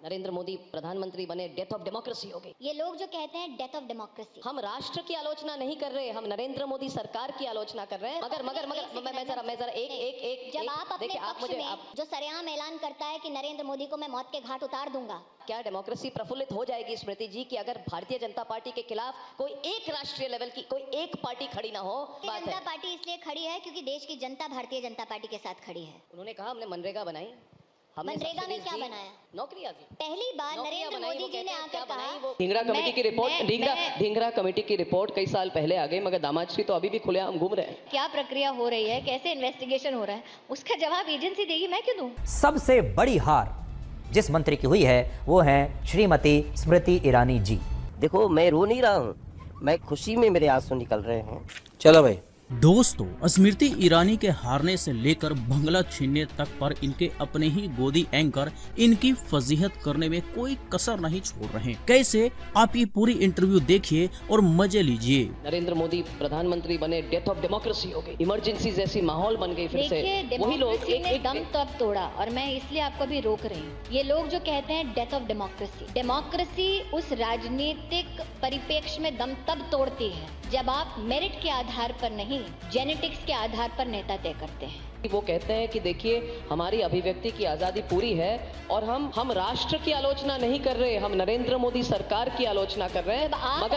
नरेंद्र मोदी प्रधानमंत्री बने, death of democracy हो गई। ये लोग जो कहते हैं डेथ ऑफ डेमोक्रेसी, हम राष्ट्र की आलोचना नहीं कर रहे, हम नरेंद्र मोदी सरकार की आलोचना कर रहे हैं। मगर मैं जरा एक जब आप अपने देखिए, पक्ष में जो सरेआम ऐलान करता है कि नरेंद्र मोदी को मैं मौत के घाट उतार दूंगा, क्या डेमोक्रेसी प्रफुल्लित हो जाएगी स्मृति जी कि अगर भारतीय जनता पार्टी के खिलाफ कोई एक राष्ट्रीय लेवल की कोई एक पार्टी खड़ी ना हो? जनता पार्टी इसलिए खड़ी है क्योंकि देश की जनता भारतीय जनता पार्टी के साथ खड़ी है। उन्होंने कहा हमने मनरेगा बनाई। मनरेगा में क्या बनाया? नौकरियां दी। पहली बार नरेंद्र मोदी जी ने आकर कहा, ढींगरा कमेटी की रिपोर्ट, ढींगरा कमेटी की रिपोर्ट कई साल पहले आ गई, मगर दामाद श्री तो अभी भी खुलेआम घूम रहे हैं। क्या प्रक्रिया हो रही है, कैसे इन्वेस्टिगेशन हो रहा है, उसका जवाब एजेंसी देगी, मैं क्यों दूं? सबसे बड़ी हार जिस मंत्री की हुई है वो है श्रीमती स्मृति ईरानी जी। देखो, मैं रो नहीं रहा हूँ, मैं खुशी में मेरे आंसू निकल रहे हैं। चलो भाई। दोस्तों, स्मृति ईरानी के हारने से लेकर बंगला छीनने तक पर इनके अपने ही गोदी एंकर इनकी फजीहत करने में कोई कसर नहीं छोड़ रहे हैं। कैसे, आप ये पूरी इंटरव्यू देखिए और मजे लीजिए। नरेंद्र मोदी प्रधानमंत्री बने, डेथ ऑफ डेमोक्रेसी हो गई, इमरजेंसी जैसी माहौल बन गई फिर से। वही लोग एक दम तब तोड़ा, और मैं इसलिए आपको भी रोक रही हूँ। ये लोग जो कहते हैं डेथ ऑफ डेमोक्रेसी, डेमोक्रेसी उस राजनीतिक परिप्रेक्ष्य में दम तब तोड़ती है जब आप मेरिट के आधार पर नहीं, जेनेटिक्स के आधार पर नेता तय करते हैं। वो कहते हैं कि देखिए, हमारी अभिव्यक्ति की आजादी पूरी है और हम राष्ट्र की आलोचना नहीं कर रहे, हम नरेंद्र मोदी सरकार की आलोचना कर रहे हैं।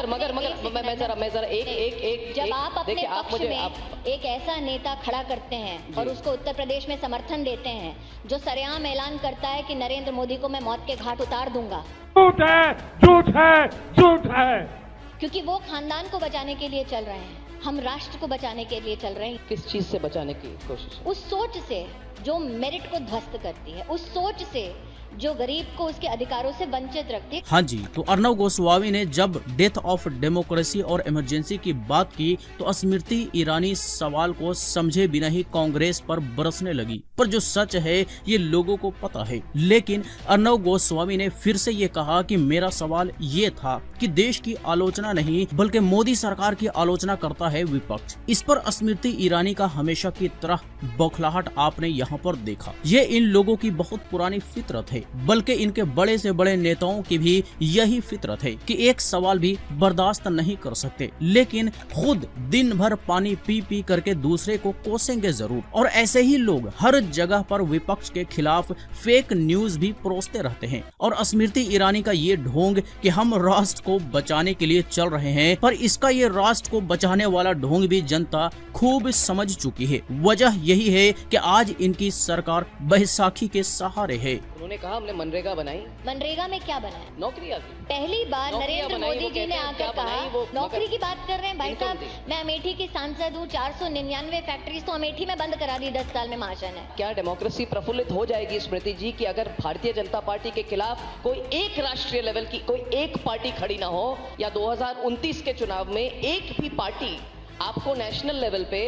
मगर मैं जरा एक जब आप अपने पक्ष में एक ऐसा नेता खड़ा करते हैं और उसको उत्तर प्रदेश में समर्थन देते हैं जो सरेआम ऐलान करता है कि नरेंद्र मोदी को मैं मौत के घाट उतार दूंगा, झूठ है, झूठ है, झूठ है। क्योंकि वो खानदान को बचाने के लिए चल रहे हैं, हम राष्ट्र को बचाने के लिए चल रहे हैं। किस चीज से बचाने की कोशिश? उस सोच से जो मेरिट को ध्वस्त करती है, उस सोच से जो गरीब को उसके अधिकारों से वंचित रखती है। हाँ जी, तो अर्नब गोस्वामी ने जब डेथ ऑफ डेमोक्रेसी और इमरजेंसी की बात की तो स्मृति ईरानी सवाल को समझे बिना ही कांग्रेस पर बरसने लगी। पर जो सच है ये लोगों को पता है, लेकिन अर्नब गोस्वामी ने फिर से ये कहा कि मेरा सवाल ये था कि देश की आलोचना नहीं बल्कि मोदी सरकार की आलोचना करता है विपक्ष। इस पर स्मृति ईरानी का हमेशा की तरह बौखलाहट आपने यहाँ पर देखा। ये इन लोगों की बहुत पुरानी फितरत है, बल्कि इनके बड़े से बड़े नेताओं की भी यही फितरत है कि एक सवाल भी बर्दाश्त नहीं कर सकते, लेकिन खुद दिन भर पानी पी पी करके दूसरे को कोसेंगे जरूर। और ऐसे ही लोग हर जगह पर विपक्ष के खिलाफ फेक न्यूज भी परोसते रहते हैं। और स्मृति ईरानी का ये ढोंग कि हम राष्ट्र को बचाने के लिए चल रहे हैं, पर इसका ये राष्ट्र को बचाने वाला ढोंग भी जनता खूब समझ चुकी है। वजह यही है कि आज इनकी सरकार बैसाखी के सहारे है। उन्होंने कहा हमने मनरेगा बनाई। मनरेगा में क्या बनाया? नौकरियां दी। पहली बार नरेंद्र मोदी जी ने आकर कहा, नौकरी की बात कर रहे हैं भाई साहब, मैं अमेठी की सांसद हूँ, 499 फैक्ट्रीज तो अमेठी में बंद करा दी 10 साल में महाशय ने। क्या डेमोक्रेसी प्रफुल्लित हो जाएगी स्मृति जी कि अगर भारतीय जनता पार्टी के खिलाफ कोई एक राष्ट्रीय लेवल की कोई एक पार्टी खड़ी ना हो, या 2029 के चुनाव में एक भी पार्टी आपको नेशनल लेवल पे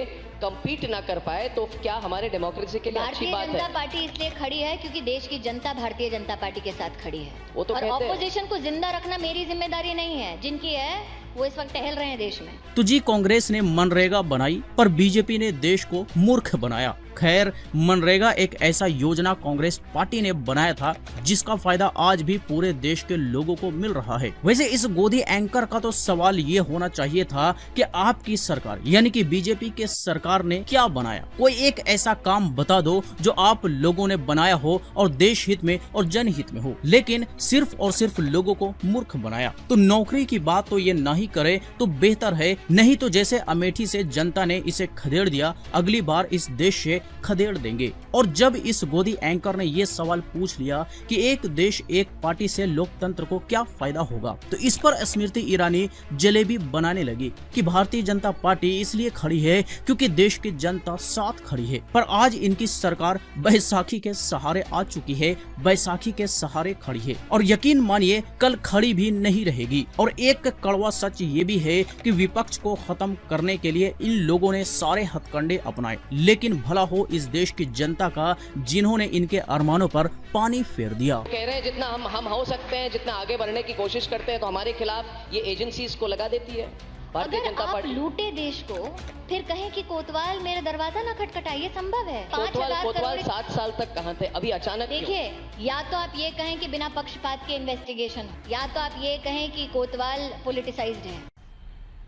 कम्पीट ना कर पाए, तो क्या हमारे डेमोक्रेसी के लिए अच्छी बात है? भारतीय जनता पार्टी इसलिए खड़ी है क्योंकि देश की जनता भारतीय जनता पार्टी के साथ खड़ी है। वो तो और ऑपोजिशन को जिंदा रखना मेरी जिम्मेदारी नहीं है, जिनकी है वो इस वक्त टहल रहे हैं देश में। तो जी, कांग्रेस ने मनरेगा बनाई पर बीजेपी ने देश को मूर्ख बनाया। खैर, मनरेगा एक ऐसा योजना कांग्रेस पार्टी ने बनाया था जिसका फायदा आज भी पूरे देश के लोगों को मिल रहा है। वैसे इस गोदी एंकर का तो सवाल ये होना चाहिए था कि आपकी सरकार यानी कि बीजेपी के सरकार ने क्या बनाया। कोई एक ऐसा काम बता दो जो आप लोगों ने बनाया हो और देश हित में और जनहित में हो, लेकिन सिर्फ और सिर्फ लोगों को मूर्ख बनाया। तो नौकरी की बात तो ये नहीं करे तो बेहतर है, नहीं तो जैसे अमेठी से जनता ने इसे खदेड़ दिया, अगली बार इस देश से खदेड़ देंगे। और जब इस गोदी एंकर ने ये सवाल पूछ लिया कि एक देश एक पार्टी से लोकतंत्र को क्या फायदा होगा, तो इस पर स्मृति ईरानी जलेबी बनाने लगी कि भारतीय जनता पार्टी इसलिए खड़ी है क्योंकि देश की जनता साथ खड़ी है। पर आज इनकी सरकार बैसाखी के सहारे आ चुकी है, बैसाखी के सहारे खड़ी है, और यकीन मानिए कल खड़ी भी नहीं रहेगी। और एक कड़वा सच ये भी है कि विपक्ष को खत्म करने के लिए इन लोगों ने सारे हथकंडे अपनाए, लेकिन भला हो इस देश की जनता का जिन्होंने इनके अरमानों पर पानी फेर दिया। कह रहे हैं जितना हम हो सकते हैं, जितना आगे बढ़ने की कोशिश करते हैं, तो हमारे खिलाफ ये एजेंसीज को लगा देती है। भारतीय अगर जनता आप पार्टी लूटे देश को, फिर कहें कि कोतवाल मेरा दरवाजा ना खटखटाइए, संभव है। 5,000 कोतवाल करोड़। 7 साल तक कहां थे, अभी अचानक क्यों? देखिए, या तो आप ये कहें कि बिना पक्षपात के इन्वेस्टिगेशन, या तो आप ये कहें कि कोतवाल पॉलिटिसाइज्ड है।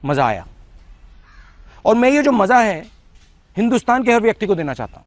मजा आया, और मैं ये जो मजा है हिंदुस्तान के हर व्यक्ति को देना चाहता हूं।